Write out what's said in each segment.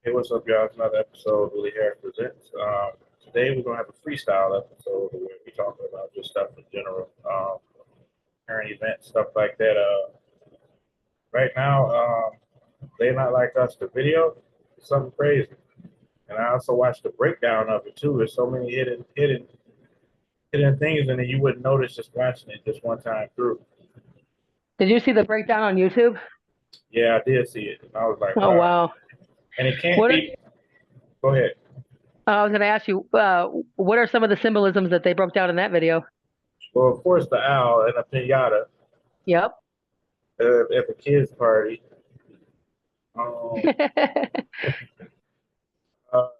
Hey, what's up, y'all? It's another episode of Willie Harris Presents. Today we're gonna have a freestyle episode where we talking about just stuff in general, current events, stuff like that. Right now, they not like us. The video is something crazy, and I also watched the breakdown of it too. There's so many hidden things in it you wouldn't notice just watching it just one time through. Did you see the breakdown on YouTube? Yeah, I did see it, and I was like, Oh wow. wow. And it can't What are, be. Go ahead. I was going to ask you, what are some of the symbolisms that they broke down in that video? Well, of course, the owl and a pinata Yep. at the kids' party. Um, uh, how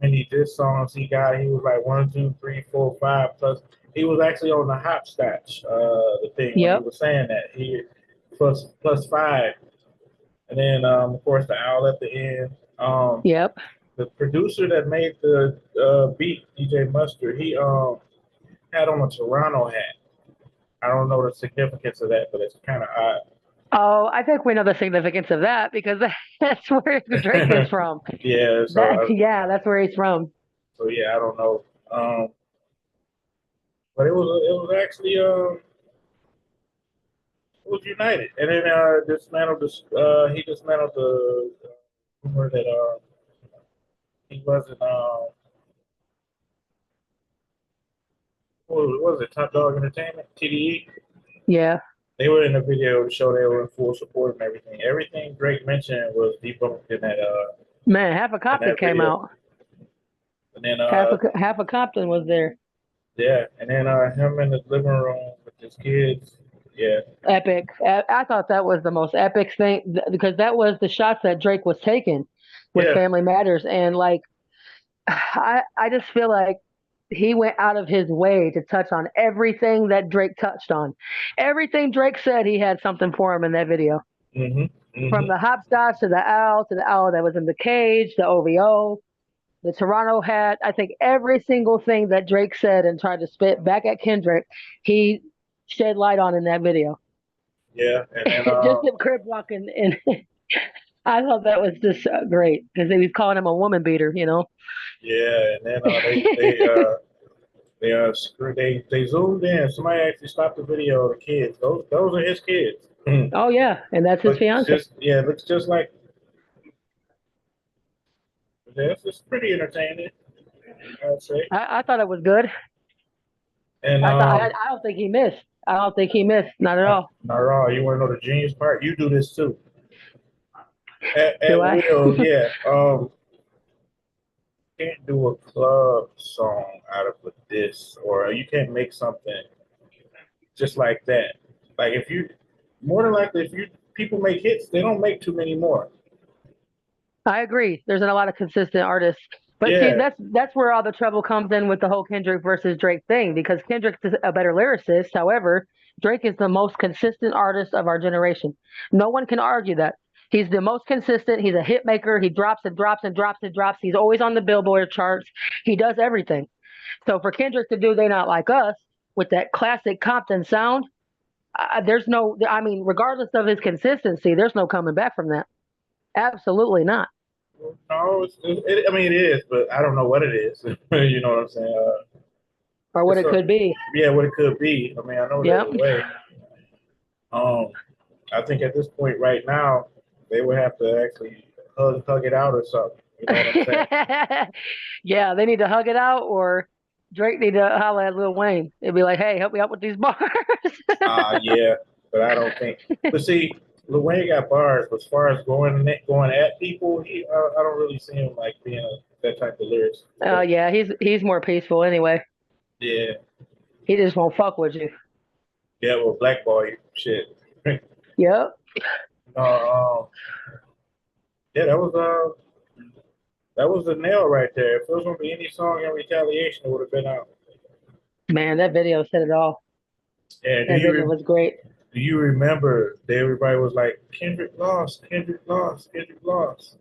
many diss songs he got? He was like one, two, three, four, five plus. He was actually on the hopscotch, the thing when he Yep. was saying that he plus five, and then of course the owl at the end. Yep. The producer that made the beat, DJ Mustard, he had on a Toronto hat. I don't know the significance of that, but it's kind of Oh, I think we know the significance of that because that's where Drake is odd. from. Yeah, That yeah, that's where he's from. so yeah, I don't know. But it was actually it was united, and then dismantled this. He dismantled the rumor that he wasn't. What was it? Top Dog Entertainment, TDE. Yeah. They were in the video to show they were in full support and everything. Everything Drake mentioned was debunked Man, half of in Compton that came video. out. And then Half of Compton was there. yeah, and then him in the living room with his kids. Yeah, Epic. I thought that was the most epic thing because that was the shots that Drake was taking with yeah, Family Matters, and like I just feel like he went out of his way to touch on everything that Drake touched on. Everything Drake said, he had something for him in that video. mhm, From mhm. the hopscotch to the owl that was in the cage, the OVO, the Toronto hat. I think every single thing that Drake said and tried to spit back at Kendrick, he shed light on in that video. Yeah, and then Just him crib walking, and I thought that was just great because he was calling him a woman beater. yeah, and then they zoomed in. Somebody actually stopped the video of the kids. Those are his kids. Oh yeah, and that's his Looks fiance. just yeah, looks just like this. It's pretty entertaining, I'd say. I thought it was good. And I don't think he missed. I don't think he missed. Not at all. not at all. You want to know the genius part? You do this too. At Do I? will, yeah. Can't do a club song out of a diss, or you can't make something just like that. Like if you, more than likely, if you people make hits, they don't make too many more. I agree. There's not a lot of consistent artists. But see, Yeah, that's where all the trouble comes in with the whole Kendrick versus Drake thing because Kendrick's a better lyricist. However, Drake is the most consistent artist of our generation. No one can argue that. He's the most consistent. He's a hit maker. He drops and drops and drops and drops. He's always on the Billboard charts. He does everything. So for Kendrick to do "They Not Like Us" with that classic Compton sound, there's no. I mean, regardless of his consistency, there's no coming back from that. Absolutely not. no, I mean it is, but I don't know what it is. You know what I'm saying? Or what It's it could be. yeah, what it could be. I mean, I know there's Yep. a way. Um, I think at this point right now, they would have to actually hug it out or something. You know what I'm saying? Yeah, they need to hug it out, or Drake need to holler at Lil Wayne. It'd be like, "Hey, help me out with these bars." Yeah, but I don't think. But see, Lil Wayne got bars, but as far as going at people, I don't really see him like being that type of lyricist. Yeah, he's more peaceful anyway. Yeah, He just won't fuck with you. yeah, well, blackball you shit. Yep. Yeah, that was the nail right there. If it was gonna be any song in retaliation, it would have been out. Man, that video said it all. And That video was great. do you remember that everybody was like Kendrick lost, Kendrick lost, Kendrick lost,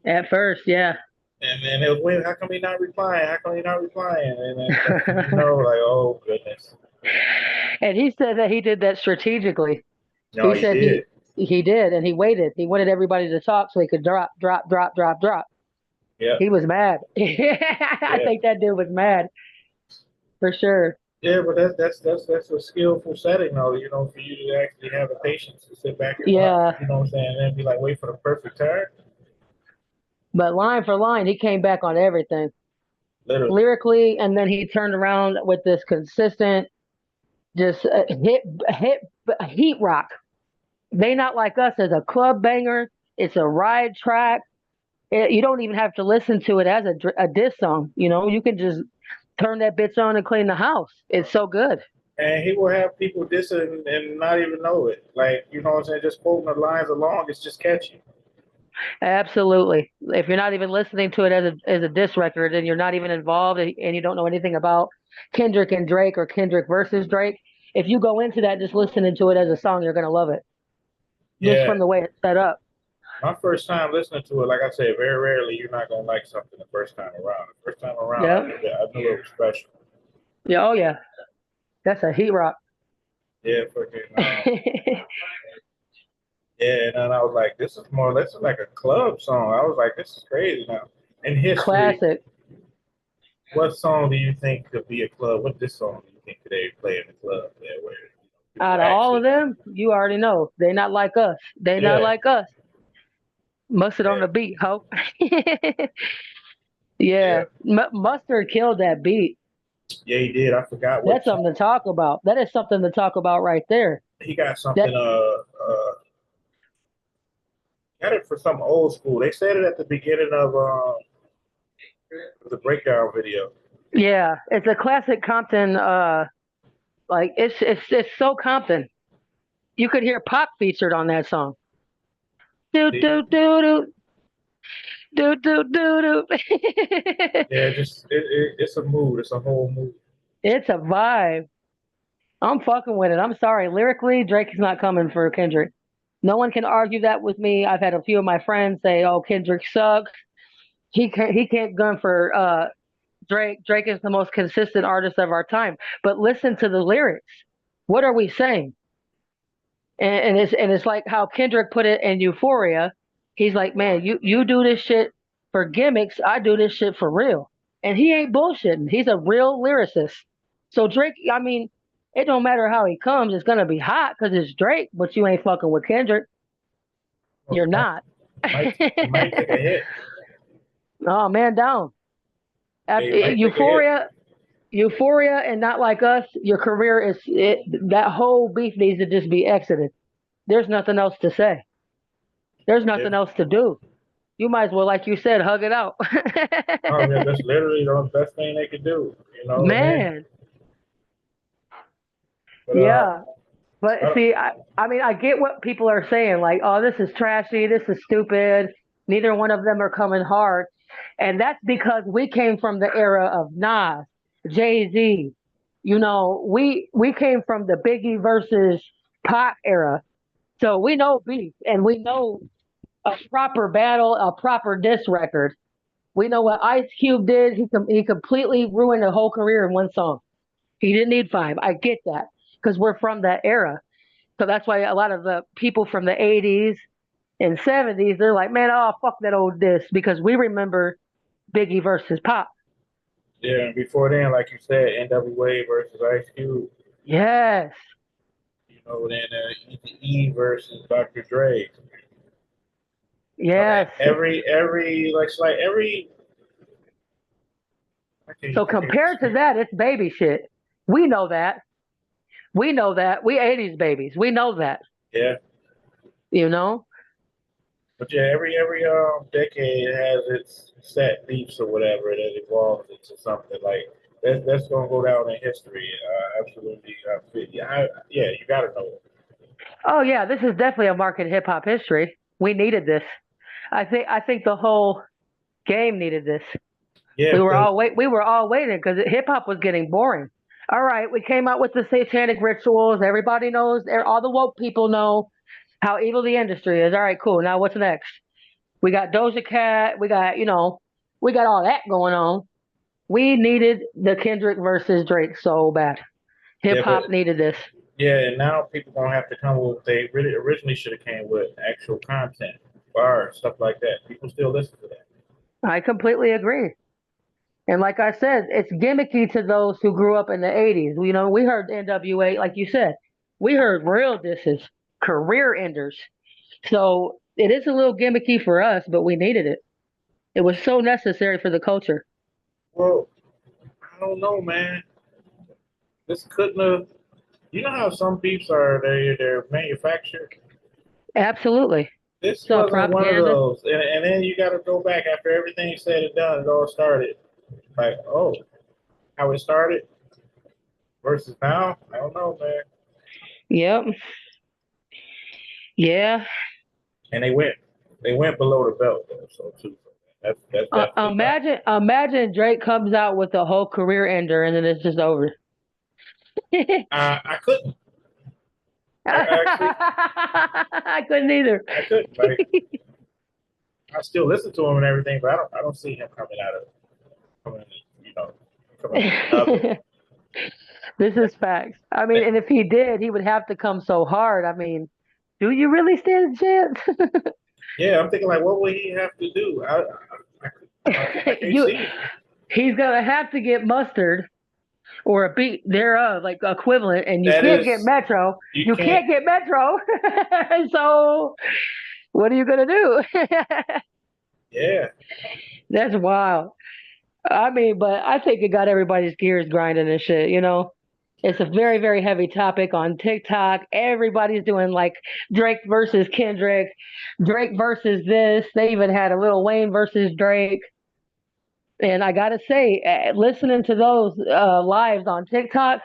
At first, yeah. and then it was wait, how come he not replying? How come he not replying? And then you know, like oh goodness, And he said that he did that strategically. no, He he said he did. He did, and he waited. He wanted everybody to talk so he could drop, drop, drop, drop, drop. Yeah, He was mad. I yeah, think that dude was mad for sure. yeah. But that's a skillful setting, though. You know, for you to actually have the patience to sit back and watch. Yeah, You know what I'm saying? And then be like, wait for the perfect time. but line for line, he came back on everything Literally. lyrically, and then he turned around with this consistent, just hit heat rock. They Not Like Us as a club banger. It's a ride track. You don't even have to listen to it as a diss song. You know, you can just turn that bitch on and clean the house. It's so good. And he will have people dissing and not even know it. Like, you know what I'm saying? Just quoting the lines along, it's just catchy. Absolutely. If you're not even listening to it as a diss record and you're not even involved and you don't know anything about Kendrick and Drake or Kendrick versus Drake, if you go into that just listening to it as a song, you're gonna love it just Yeah. from the way it's set up. My first time listening to it, like I said, very rarely you're not gonna like something the first time around. The first time around, Yeah. I knew it was special. Yeah. Oh yeah. That's a heat rock. Yeah, fucking. Yeah, and then I was like, this is more or less like a club song. I was like, this is crazy now. In history, Classic. what song do you think could be a club? What this song do you think could they play in the club there where people Out of all of actually? them, you already know they not like us. They not Yeah, like us. Mustard on yeah, the beat, ho. yeah, Yeah, Mustard killed that beat. yeah. He did. I forgot what That's something to song. talk about. That is something to talk about right there. He got That something. Got it for some old school. They said it at the beginning of the breakdown video. Yeah, it's a classic Compton. Like it's so Compton. You could hear Pac featured on that song. Do See, do do do do do do do. yeah, just it's a mood. It's a whole mood. It's a vibe. I'm fucking with it. I'm sorry. Lyrically, Drake is not coming for Kendrick. No one can argue that with me. I've had a few of my friends say, "Oh, Kendrick sucks. He can't gun for Drake. Drake is the most consistent artist of our time." But listen to the lyrics. What are we saying? And it's like how Kendrick put it in Euphoria. He's like, "Man, you do this shit for gimmicks. I do this shit for real." And he ain't bullshitting. He's a real lyricist. So Drake, I mean, it don't matter how he comes. It's gonna be hot because it's Drake. But you ain't fucking with Kendrick. Well, You're not. it might take a hit. Oh man, down. Yeah, After it might take a hit. Euphoria, and Not Like Us. Your career is that whole beef needs to just be exited. There's nothing else to say. There's Yeah. nothing else to do. You might as well, like you said, hug it out. Oh yeah, that's literally the best thing they could do. You know, and then Man, but yeah. But I, see, I mean, I get what people are saying, like, oh, this is trashy, this is stupid. Neither one of them are coming hard. And that's because we came from the era of Nas, Jay-Z. You know, we came from the Biggie versus Pac era. So we know beef and we know a proper battle, a proper diss record. We know what Ice Cube did. He completely ruined a whole career in one song. He didn't need five. I get that because we're from that era. So that's why a lot of the people from the 80s and 70s, they're like, man, oh, fuck that old diss because we remember Biggie versus Pop. yeah, and before then, like you said, NWA versus Ice Cube. Yes, You know, then E versus Dr. Dre. You know, yes. every like it's like every So I can't compared to explain. that, it's baby shit. We know that. We know that. We 80s babies. We know that, Yeah, you know? but yeah, every decade has its set beefs or whatever that evolves into something like that's gonna go down in history. Absolutely, yeah, yeah, you gotta know it. Oh, yeah, this is definitely a mark in hip hop history. We needed this. I think the whole game needed this. Yeah, We were because all we were all waiting because hip hop was getting boring. All right, we came out with the satanic rituals. Everybody knows, all the woke people know how evil the industry is. All right, cool. Now what's next? We got Doja Cat. We got all that going on. We needed the Kendrick versus Drake so bad. Hip yeah, but hop needed this. Yeah, and now people gonna have to come with what they really originally should have came with actual content, bars, stuff like that. People still listen to that. I completely agree. And like I said, it's gimmicky to those who grew up in the 80s. We heard NWA, like you said, we heard real disses, career enders. So it is a little gimmicky for us, but we needed it. It was so necessary for the culture. Well, I don't know, man. This couldn't have. You know how some beefs are they're manufactured. Absolutely. This So wasn't one of propaganda. those. And then you got to go back after everything's said and done. It all started like, oh, how it started versus now. I don't know, man. Yep. Yeah. And they went below the belt though. So too, that's definitely right. Imagine Drake comes out with a whole career ender and then it's just over. I couldn't. I actually I couldn't either. I couldn't. Like I still listen to him and everything, but I don't see him coming you know coming another. This is facts. I mean, and if he did, he would have to come so hard. I mean, do you really stand a Yeah, I'm thinking like, what would he have to do? I chance? can't see it. He's gonna have to get mustard or a beat thereof, like equivalent, and you That can't get is, Metro. you You can't. can't get Metro. So what are you gonna do? Yeah, That's wild. I mean, but I think it got everybody's gears grinding and shit. It's a very, very heavy topic on TikTok. Everybody's doing like Drake versus Kendrick, Drake versus this. They even had a Lil Wayne versus Drake. And I gotta say, listening to those lives on TikTok,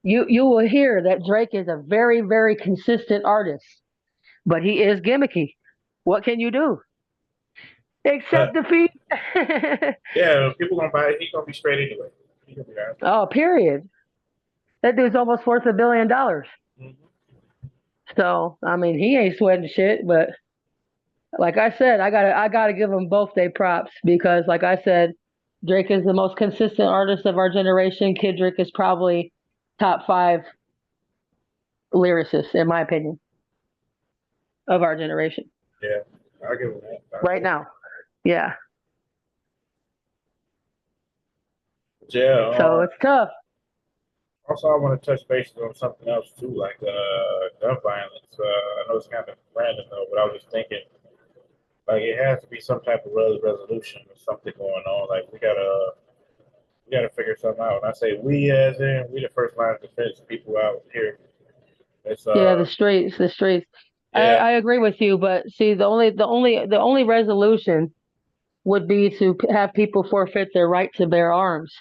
you will hear that Drake is a very, very consistent artist, but he is gimmicky. What can you do? Accept but defeat. yeah, people gonna buy it. He's gonna be straight anyway. He gonna be all right. Oh, period. That dude's almost worth $1 billion. Mhm. So I mean, he ain't sweating shit. But like I said, I gotta give them both their props because, like I said, Drake is the most consistent artist of our generation. Kendrick is probably top five lyricist, in my opinion, of our generation Yeah, I'll give him that. I'll right give him now. Yeah. that. Yeah. So it's tough. Also, I want to touch bases on something else too, like gun violence. I know it's kind of random though, but I was just thinking, like, it has to be some type of resolution or something going on. Like, we gotta figure something out. And I say we, as in we, the first line of defense, people out here. It's Yeah, the streets. I, yeah, I agree with you, but see, the only resolution would be to have people forfeit their right to bear arms.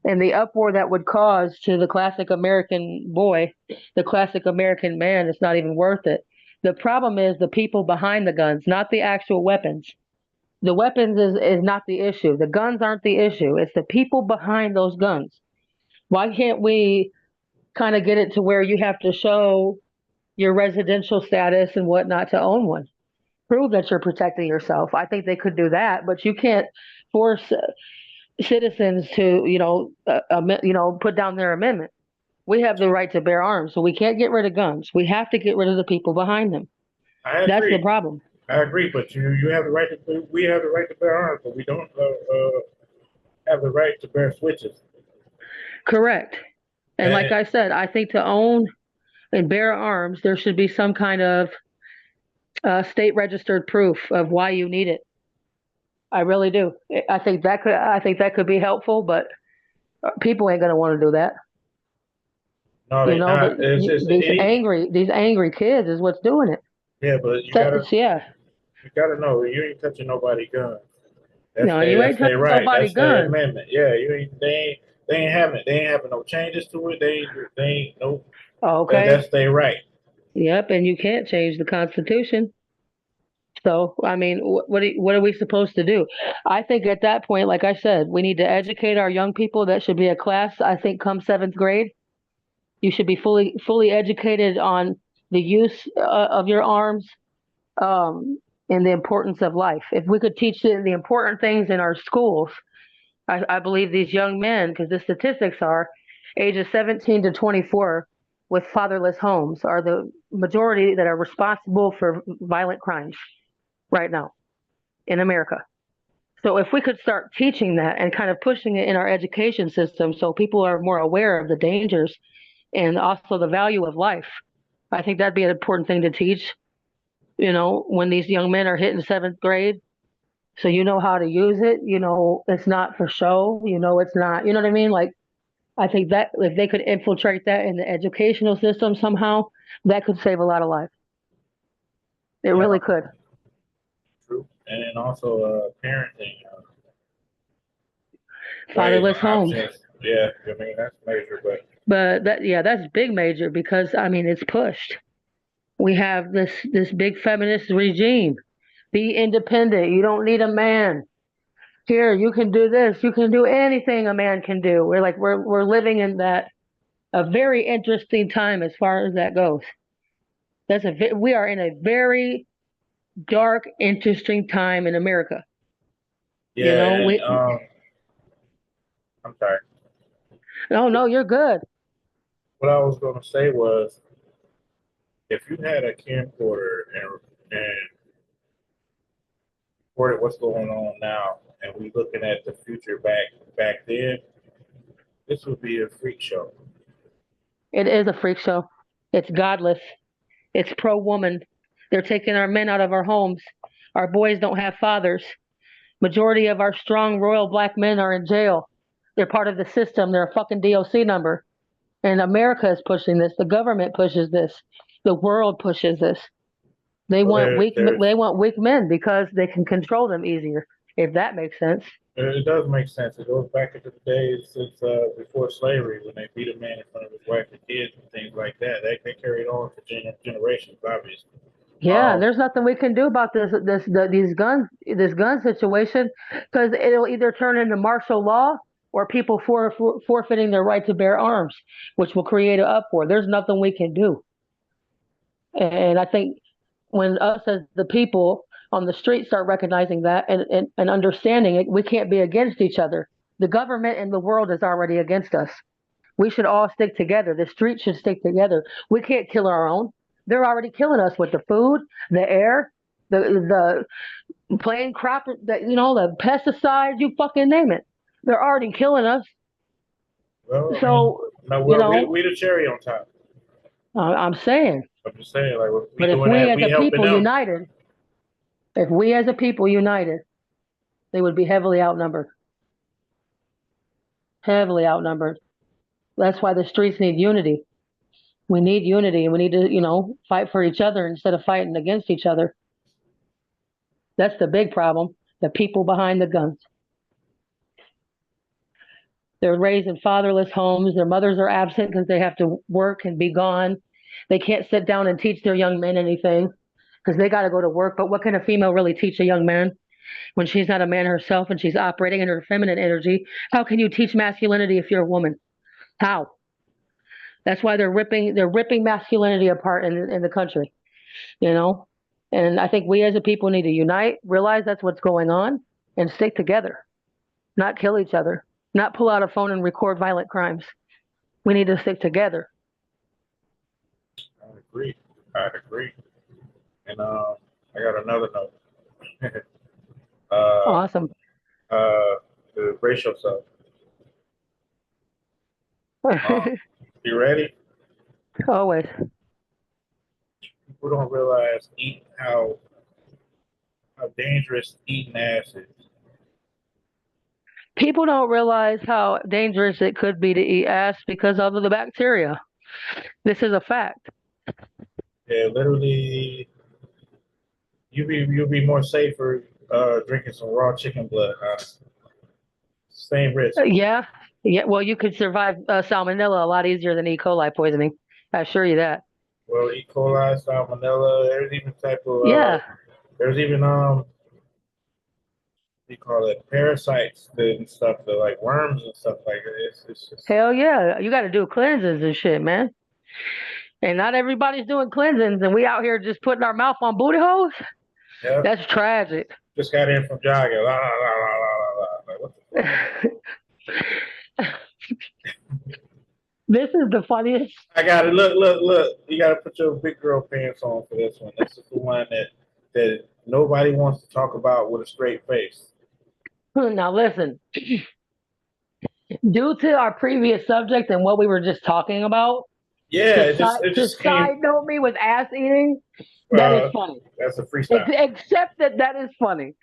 And the uproar that would cause to the classic American boy, the classic American man, it's not even worth it. The problem is the people behind the guns, not the actual weapons. The weapons is not the issue. The guns aren't the issue. It's the people behind those guns. Why can't we kind of get it to where you have to show your residential status and whatnot to own one? Prove that you're protecting yourself. I think they could do that, but you can't force citizens to, put down their amendment. We have the right to bear arms, so we can't get rid of guns. We have to get rid of the people behind them. I That's the agree. problem. I agree, but you have the right to we have the right to bear arms, but we don't have the right to bear switches. Correct. And like And I said, I think to own and bear arms, there should be some kind of state registered proof of why you need it. I really do. I think that could be helpful, but people ain't gonna want to do that. no, they But not. It's just any. these angry kids is what's doing it. Yeah, but Yeah. you gotta know you ain't touching nobody gun. No, you ain't That's their touching right. nobody That's their gun. amendment. Yeah, you ain't they ain't having no changes to it. They ain't no Okay. that's their right. Yep, and you can't change the Constitution. So, I mean, what are we supposed to do? I think at that point, like I said, we need to educate our young people. That should be a class, I think, come seventh grade. You should be fully educated on the use of your arms, um, and the importance of life. If we could teach the important things in our schools, I believe these young men, because the statistics are ages 17 to 24, with fatherless homes are the majority that are responsible for violent crimes right now in America. So if we could start teaching that and kind of pushing it in our education system so people are more aware of the dangers and also the value of life, I think that'd be an important thing to teach, when these young men are hitting seventh grade. So you know how to use it, it's not for show, it's not, you know what I mean? Like, I think that if they could infiltrate that in the educational system somehow, that could save a lot of lives. It Yeah, really could. true. And then also parenting, raising Fatherless homes. options. Yeah, I mean that's major, but But that's big major because I mean it's pushed. We have this big feminist regime. Be independent. You don't need a man. Here, you can do this. You can do anything a man can do. We're living in that a very interesting time as far as that goes. We are in a very dark, interesting time in America. You yeah, know, and we I'm sorry. no, you're good. What I was gonna say was if you had a camcorder and recorded what's going on now, and we looking at the future back then, this would be a freak show. It is a freak show. It's godless. It's pro woman. They're taking our men out of our homes. Our boys don't have fathers. Majority of our strong royal black men are in jail. They're part of the system. They're a fucking DOC number. And America is pushing this. The government pushes this. The world pushes this. They Well, want weak. there's They want weak men because they can control them easier. If that makes sense. it does make sense. It goes back into the days since before slavery when they beat a man in front of his wife and kids and things like that. They carried on for generations, obviously. Yeah, Um, there's nothing we can do about this gun situation, because it'll either turn into martial law or people forfeiting their right to bear arms, which will create an uproar. There's nothing we can do, and I think when us as the people on the street start recognizing that and understanding it, we can't be against each other. The government and the world is already against us. We should all stick together. The street should stick together. We can't kill our own. They're already killing us with the food, the air, the plain crop, the pesticides, you fucking name it. They're already killing us. well, I mean, So, no, you well, know, we the cherry on top. I'm saying, I'm just saying, like, if we but doing that, we helping them. if we as a people united, they would be heavily outnumbered. Heavily outnumbered. That's why the streets need unity. We need unity and we need to, fight for each other instead of fighting against each other. That's the big problem. The people behind the guns. They're raised in fatherless homes. Their mothers are absent because they have to work and be gone. They can't sit down and teach their young men anything because they got to go to work. But what can a female really teach a young man when she's not a man herself and she's operating in her feminine energy? How can you teach masculinity if you're a woman? How? That's why they're ripping masculinity apart in the country, you know? And I think we as a people need to unite, realize that's what's going on, and stick together, not kill each other, not pull out a phone and record violent crimes. We need to stick together. I agree. I agree. And I got another note. uh, Awesome. the racial stuff. Um, you ready? Always. People don't realize how dangerous eating ass is. People don't realize how dangerous it could be to eat ass because of the bacteria. This is a fact. Yeah, literally, you'll be more safer drinking some raw chicken blood. Same risk. Yeah. Yeah. Well, you could survive salmonella a lot easier than E. coli poisoning. I assure you that. Well, E. coli, salmonella. There's even type of Yeah. there's even what do you call it, parasites and stuff, like worms and stuff like that. It's just Hell yeah. You got to do cleansings and shit, man. And not everybody's doing cleansings, and we out here just putting our mouth on booty holes. yeah. That's tragic. Just got in from jogging. La, la, la, la, la, la. Like, what the fuck? This is the funniest. I got it. Look. You got to put your big girl pants on for this one. This is the one that nobody wants to talk about with a straight face. Now listen, due to our previous subject and what we were just talking about, Yeah, it to just came. side note me with ass eating, that is Uh, funny. that's a freestyle. Except that that is funny.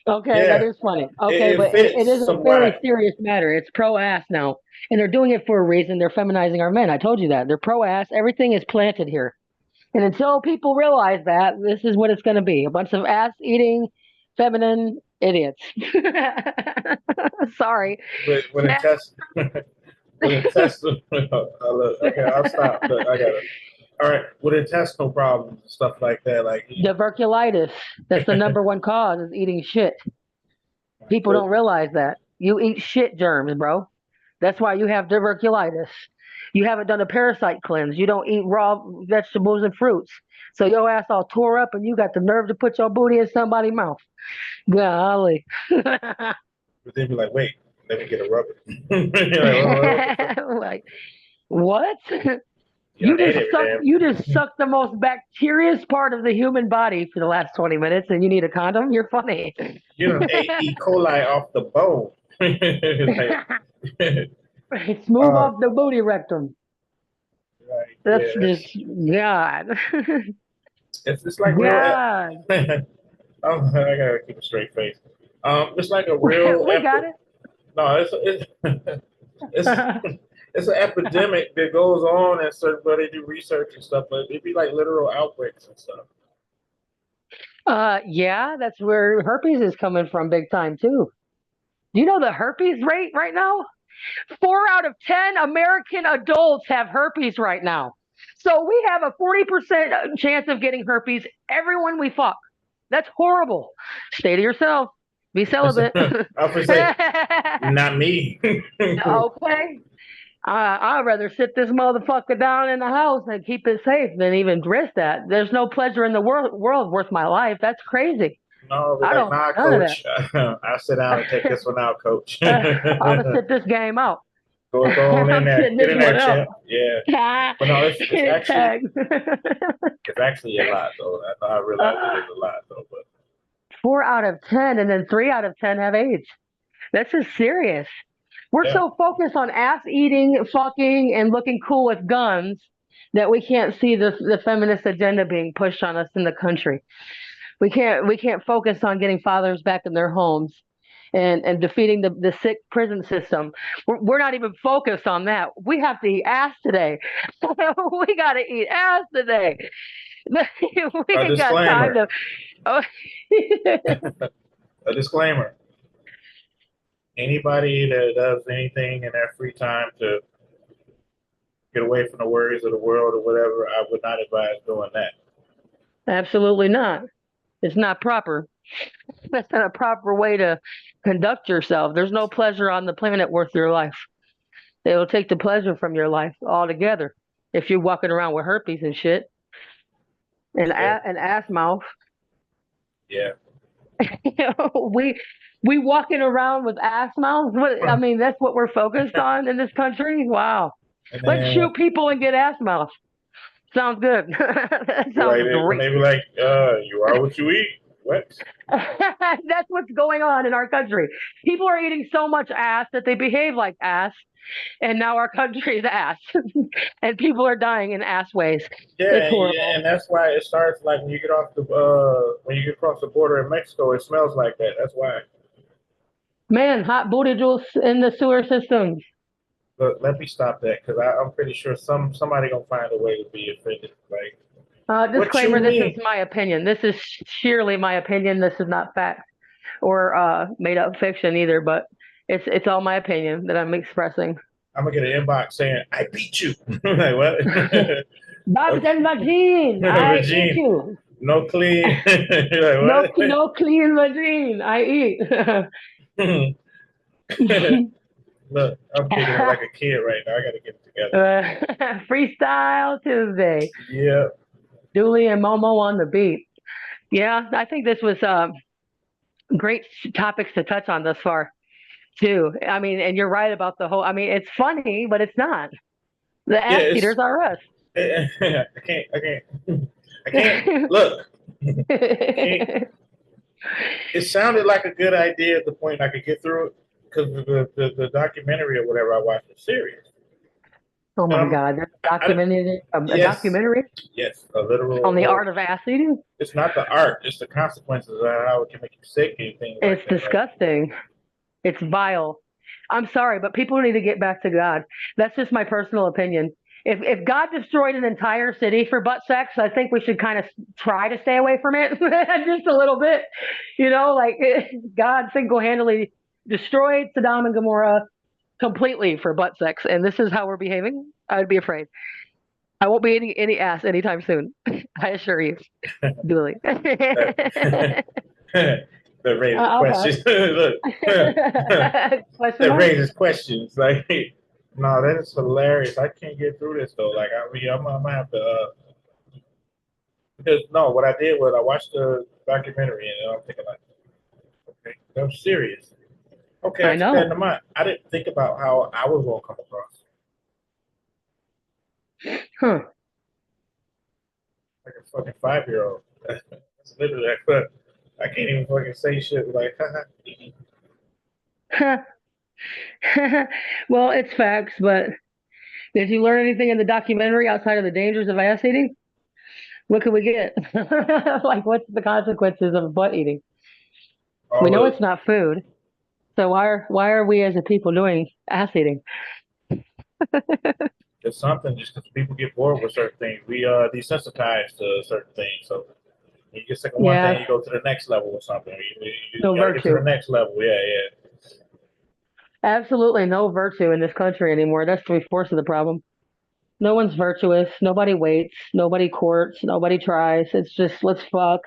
Okay, that Yeah, is funny. Okay, it but it fits is a very somewhat. serious matter. It's pro ass now. And they're doing it for a reason. They're feminizing our men. I told you that. They're pro ass. Everything is planted here. And until people realize that, this is what it's going to be a bunch of ass eating, feminine idiots. Sorry. With a test with intestinal. Okay, I'll stop. Look, I got it. All right, with intestinal problems and stuff like that, like Diverculitis. That's the number one cause is eating shit. People don't realize that. You eat shit germs, bro. That's why you have diverculitis. You haven't done a parasite cleanse. You don't eat raw vegetables and fruits. So your ass all tore up and you got the nerve to put your booty in somebody's mouth. Golly. but they'd be like, wait, let me get a rubber. You're like, what? Like, what? You don't ate every damn. You just sucked the most bacterious part of the human body for the last 20 minutes and you need a condom? You're funny. You don't ate E. coli off the bone. Like, Smooth off the booty rectum. Like, That's yeah, just God. it's like real. God. Oh, I gotta keep a straight face. It's like a real. We got it. No, it's it's an epidemic that goes on, and certain where they do research and stuff, but it'd be like literal outbreaks and stuff. Yeah, that's where herpes is coming from big time too. Do you know the herpes rate right now? 4 out of 10 American adults have herpes right now. So we have a 40% chance of getting herpes everyone we fuck. That's horrible. Stay to yourself. Be celibate. I would say, not me. Okay. I'd rather sit this motherfucker down in the house and keep it safe than even risk that. There's no pleasure in the world worth my life. That's crazy. No, I but like, don't nah, none of coach. I sit down and take this one out, coach. that. I'm gonna sit this game out. Go on in I'm there. sitting Get this in there, one out. champ. Yeah. But no, it's actually a lot though. I realize it is a lot though, but 4 out of 10, and then 3 out of 10 have AIDS. This is serious. We're yeah. so focused on ass eating, fucking, and looking cool with guns that we can't see the feminist agenda being pushed on us in the country. We can't focus on getting fathers back in their homes and defeating the sick prison system. We're not even focused on that. We have to eat ass today. We got to eat ass today. We A ain't got time disclaimer. to. Oh. A disclaimer. Anybody that does anything in their free time to get away from the worries of the world or whatever, I would not advise doing that. Absolutely not. It's not proper. That's not a proper way to conduct yourself. There's no pleasure on the planet worth your life. They will take the pleasure from your life altogether if you're walking around with herpes and shit and Yeah. an ass mouth. Yeah. We walking around with ass mouths. What I mean, that's what we're focused on in this country. Wow. Let's shoot people and get ass mouths. Sounds good. That sounds Right. When great. they be like, you are what you eat. What? That's what's going on in our country. People are eating so much ass that they behave like ass, and now our country is ass, and people are dying in ass ways. Yeah, It's horrible. and that's why it starts like when you get off the when you get across the border in Mexico, it smells like that. That's why. Man, hot booty juice in the sewer systems. But let me stop that because I'm pretty sure somebody gonna find a way to be offended. Like, what you Disclaimer: this mean? is my opinion. This is sheerly my opinion. This is not fact or made up fiction either. But it's all my opinion that I'm expressing. I'm gonna get an inbox saying I beat you. Like what? Bob's and Vagine, I eat Regine, you. no clean. Like what? No clean Vagine, I eat. Look, I'm kicking it like a kid right now. I gotta get it together. Freestyle Tuesday. Yeah. Dooley and Momo on the beat. Yeah, I think this was great topics to touch on thus far, too. I mean, and you're right about the whole. I mean, it's funny, but it's not. The Yeah, ass eaters are us. I can't look. I can't. It sounded like a good idea at the point I could get through it because the documentary or whatever I watched was serious. Oh And my God, there's a yes, documentary yes, a literal. on the art of ass eating. It's not the art; it's the consequences of how it can make you sick and things like It's that. Like, disgusting. It's vile. I'm sorry, but people need to get back to God. That's just my personal opinion. If God destroyed an entire city for butt sex, I think we should kind of try to stay away from it just a little bit. Like God single-handedly destroyed Sodom and Gomorrah completely for butt sex, and this is how we're behaving. I would be afraid. I won't be eating any ass anytime soon. I assure you, Dooley. that, that raises I'll pass. questions. Look, Question that mark? raises questions. Like, no, that is hilarious. I can't get through this though. Like, I mean, I'm gonna have to. Because no, what I did was I watched the documentary and I'm thinking like, okay, that was serious. Okay, I I took that know. into mind. I didn't think about how I was gonna come across Huh. like a fucking 5 year old. That's literally like, I can't even fucking say shit like, Well, it's facts, but did you learn anything in the documentary outside of the dangers of ass eating? What could we get? Like, what's the consequences of butt eating? We all know the it's not food, so why are we as a people doing ass eating? it's something just because people get bored with certain things. We desensitized to certain things. So you get sick of one thing, Yeah, you go to the next level or something. You no gotta get to virtue. the next level. Yeah, yeah. Absolutely no virtue in this country anymore. That's the force of the problem. No one's virtuous. Nobody waits. Nobody courts. Nobody tries. It's just let's fuck.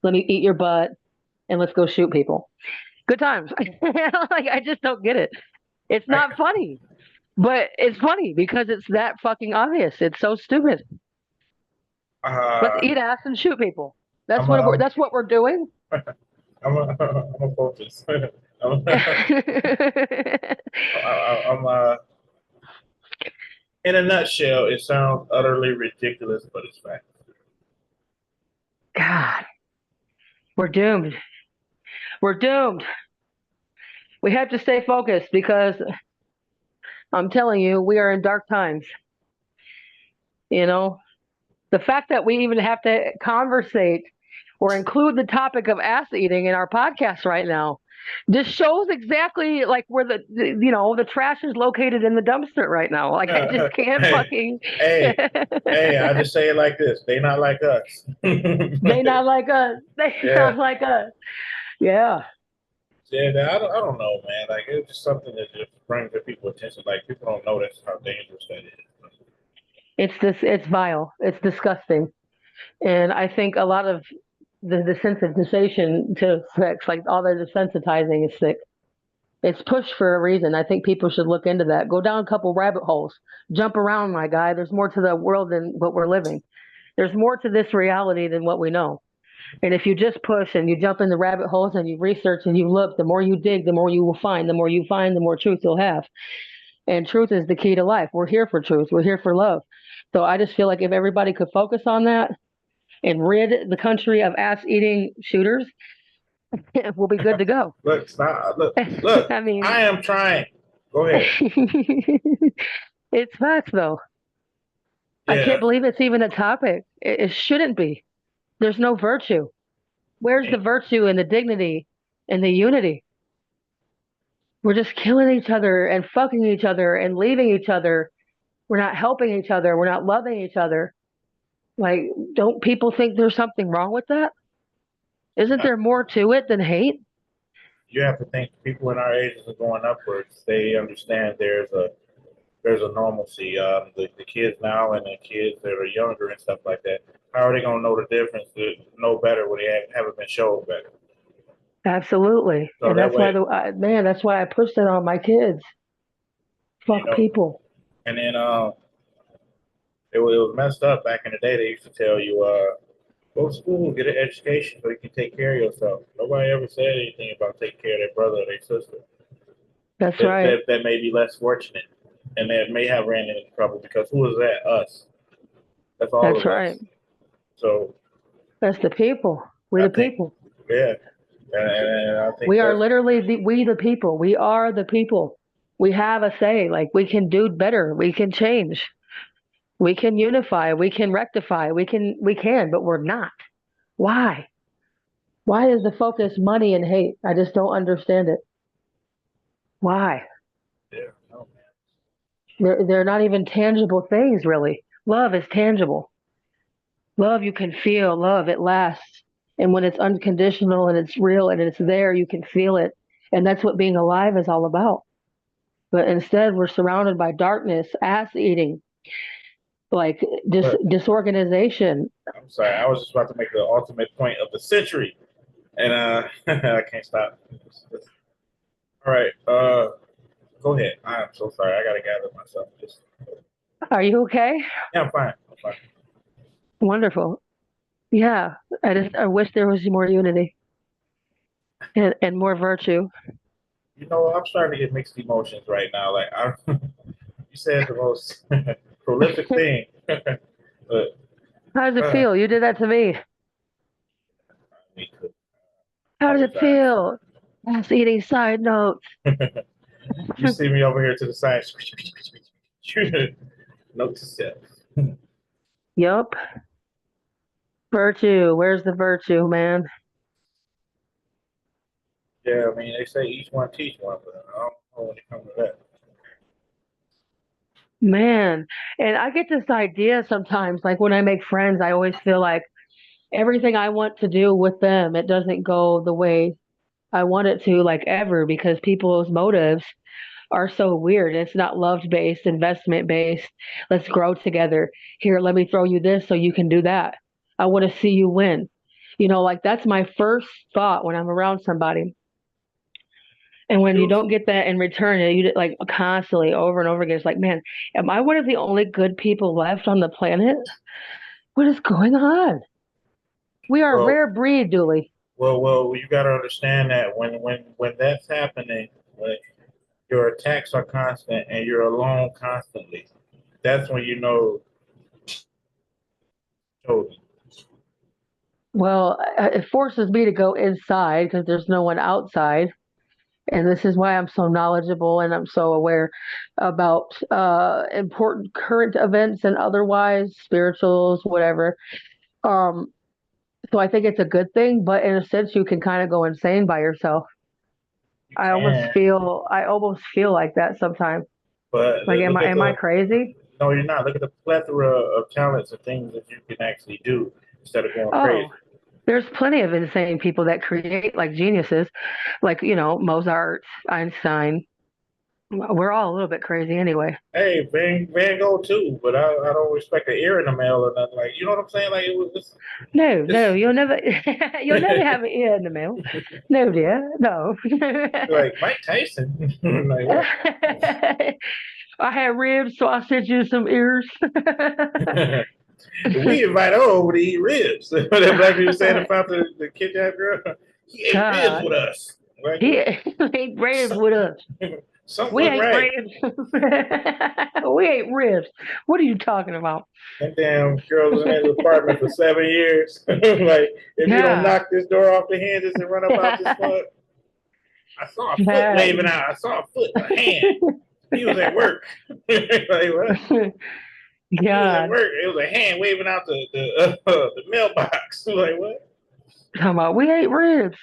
Let me eat your butt and let's go shoot people. Good times. Like I just don't get it. It's I, not funny, but it's funny because it's that fucking obvious. It's so stupid. Let's uh, eat ass and shoot people. That's I'm what we're a, that's what we're doing. I'm a focus. I'm in a nutshell, it sounds utterly ridiculous, but it's fact. God, we're doomed. We're doomed. We have to stay focused because I'm telling you, we are in dark times. You know, the fact that we even have to conversate or include the topic of ass eating in our podcast right now just shows exactly like where the trash is located in the dumpster right now. Like I just can't hey, fucking hey, hey! I just say it like this: they not like us. they not like us. They Yeah, not like us. Yeah. yeah. I don't know, man. Like it's just something that just brings the people attention. Like people don't know that's how dangerous that is. It's vile. It's disgusting. And I think a lot of the desensitization to sex, like all the desensitizing is sick. It's pushed for a reason. I think people should look into that. Go down a couple rabbit holes. Jump around, my guy. There's more to the world than what we're living. There's more to this reality than what we know. And if you just push and you jump in the rabbit holes and you research and you look, the more you dig, the more you will find. The more you find, the more truth you'll have. And truth is the key to life. We're here for truth. We're here for love. So I just feel like if everybody could focus on that and rid the country of ass eating shooters, we'll be good to go. Look, stop. Look. I mean, I am trying. Go ahead. it's facts, though. I Yeah. can't believe it's even a topic. It shouldn't be. There's no virtue. Where's the virtue and the dignity and the unity? We're just killing each other and fucking each other and leaving each other. We're not helping each other. We're not loving each other. Like, don't people think there's something wrong with that? Isn't there more to it than hate? You have to think people in our ages are going upwards. They understand there's a normalcy. The kids now and the kids that are younger and stuff like that. How are they gonna know the difference? To know better when they haven't been shown better. Absolutely. So And that that's why way, man, that's why I pushed it on my kids. you Fuck know. people. And then it was messed up back in the day. They used to tell you, go to school, get an education, so you can take care of yourself. Nobody ever said anything about taking care of their brother or their sister. That's That right. that, that may be less fortunate. and that may have ran into trouble because who is that? Us. That's all That's of right. us. So That's the people. We I the think, people. yeah, and I think We are that's literally we the people. We are the people. We have a say. Like we can do better. We can change. We can unify. We can rectify. We can, but we're not. Why? Why is the focus money and hate? I just don't understand it. Why? yeah. Oh, They're not even tangible things, really. Love is tangible. Love you can feel. Love it lasts. And when it's unconditional and it's real and it's there, you can feel it. And that's what being alive is all about. But instead, we're surrounded by darkness, ass eating, like but disorganization. I'm sorry. I was just about to make the ultimate point of the century, and I can't stop. All right. Go ahead. I'm so sorry. I gotta gather myself. Just Are you okay? yeah, I'm fine. I'm fine. Wonderful. Yeah. I wish there was more unity and more virtue. You know, I'm starting to get mixed emotions right now. Like you said the most prolific thing, but How does it uh, feel? You did that to me. me too. How does it Apologize. feel? Ass eating side notes. You see me over here to the side. Note to self. Yup. Virtue. Where's the virtue, man? Yeah, I mean they say each one teach one, but I don't know when it comes to that. Man. And I get this idea sometimes, like when I make friends, I always feel like everything I want to do with them, it doesn't go the way I want it to, like ever, because people's motives are so weird. It's not love based, investment based. Let's grow together. Here, let me throw you this so you can do that. I want to see you win. Like that's my first thought when I'm around somebody. And when you You, don't get that in return, and you like constantly over and over again, it's like, man, am I one of the only good people left on the planet? What is going on? We are a well, rare breed, Dooley. well, you got to understand that when that's happening, when your attacks are constant and you're alone constantly, that's when you know chosen. Well, it forces me to go inside because there's no one outside. And this is why I'm so knowledgeable and I'm so aware about important current events and otherwise, spirituals, whatever. Um, so I think it's a good thing, but in a sense, you can kind of go insane by yourself. You can, I almost feel like that sometimes. but Like, look at am I the crazy? no, you're not. Look at the plethora of talents and things that you can actually do instead of going Oh, crazy. there's plenty of insane people that create like geniuses, like, Mozart, Einstein. We're all a little bit crazy anyway. Hey, Van Gogh too, but I don't respect the ear in the mail or nothing. Like you know what I'm saying? Like it was No, no, this you'll never have an ear in the mail. No, dear, no. like Mike Tyson. Like what? I had ribs, so I sent you some ears. We invite her over to eat ribs. What that black people saying about the kidnapped girl? He ate ribs with God, us. Like he what? ate ribs Some- with us. Something We wasn't ate right. ribs. We ate ribs. What are you talking about? That damn girl was in his apartment for 7 years. Like, if you don't Yeah. knock this door off the hinges and run up out this mud, I saw a foot Yeah. waving out. I saw a foot, a hand. He was at work. Like what? He was at God. work. It was a hand waving out the mailbox. Like what? Talking about we ate ribs.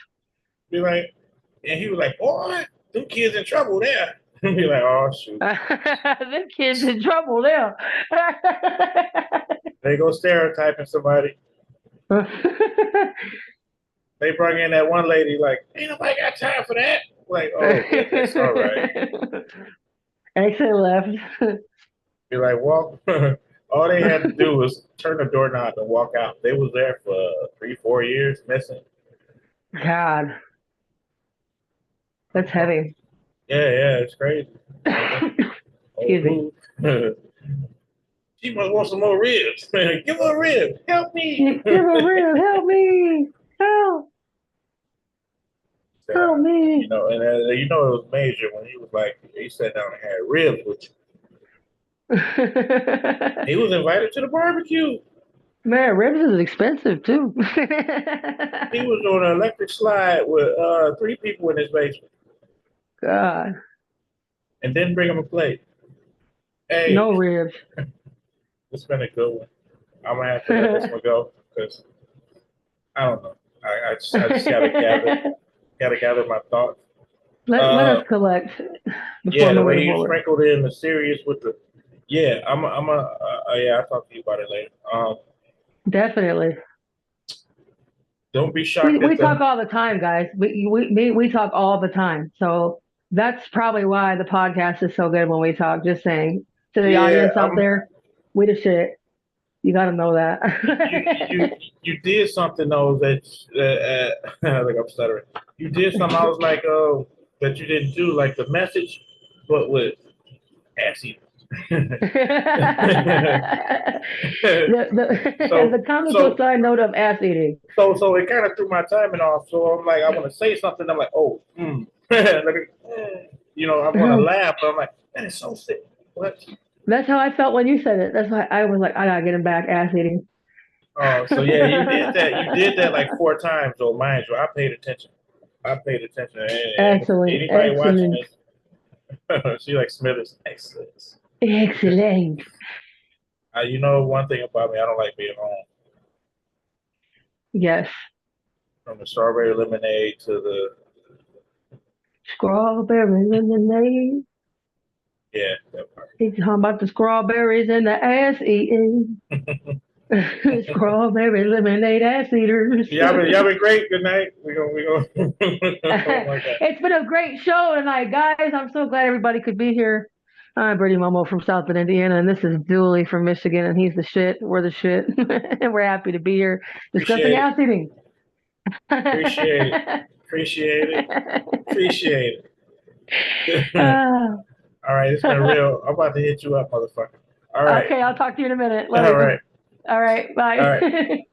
Be like, and he was like, "Boy, them kids in trouble there." Be like, "Oh shoot, This kid's in trouble now. they go stereotyping somebody." They brought in that one lady. Like, ain't nobody got time for that. Like, oh goodness, all right. Exit left. Be like, walk. All they had to do was turn the doorknob and walk out. They was there for 3, 4 years missing. God, that's heavy. Yeah, it's crazy. Oh, Excuse me. boo. She must want some more ribs. Give her a rib. Help me. Give a real help me. Help. Said, Help me. and you know it was major when he was like, he sat down and had ribs with you. He was invited to the barbecue. Man, ribs is expensive too. He was on an electric slide with 3 people in his basement, God, and didn't bring him a plate. Hey, no ribs. it's been a good one. I'm gonna have to let this one go because I don't know. I just gotta gather my thoughts. Let Uh, us collect before yeah, the way moving you forward. sprinkled in the serious with the yeah, yeah, I'll talk to you about it later. Definitely. Don't be We shocked at we talk the all the time, guys. We talk all the time. So that's probably why the podcast is so good when we talk. Just saying to the yeah. audience out there, we the shit. You got to know that. You you did something though that like I'm stuttering. You did something. I was like, oh, that you didn't do like the message, but with ass eating. The so comical so side note of ass eating. so it kind of threw my timing off. So I'm like, I want to say something. I'm like, oh, like, I want to laugh, but I'm like, that is so sick. What? That's how I felt when you said it. That's why I was like, I gotta get him back ass eating. Oh, so yeah, you did that. You did that like 4 times, though, mind you. I paid attention. I paid attention. And Excellent, anybody watching excellent, this, she like Smithers. Excellent. excellent. You know one thing about me, I don't like being home. Yes. From the strawberry lemonade to the Strawberry lemonade. yeah, that part. He's talking about the strawberries and the ass eating. Strawberry lemonade ass eaters. Y'all been great. Good night. We gonna. Oh my God. It's been a great show tonight, guys. I'm so glad everybody could be here. I'm Brady Momo from South Bend, Indiana, and this is Dooley from Michigan, and he's the shit. We're the shit, and we're happy to be here discussing Appreciate it. ass eating. Appreciate it. Appreciate it. Appreciate it. Ah, All right, it's been real. I'm about to hit you up, motherfucker. All right. okay, I'll talk to you in a minute. All Later. right. All right, All right. bye.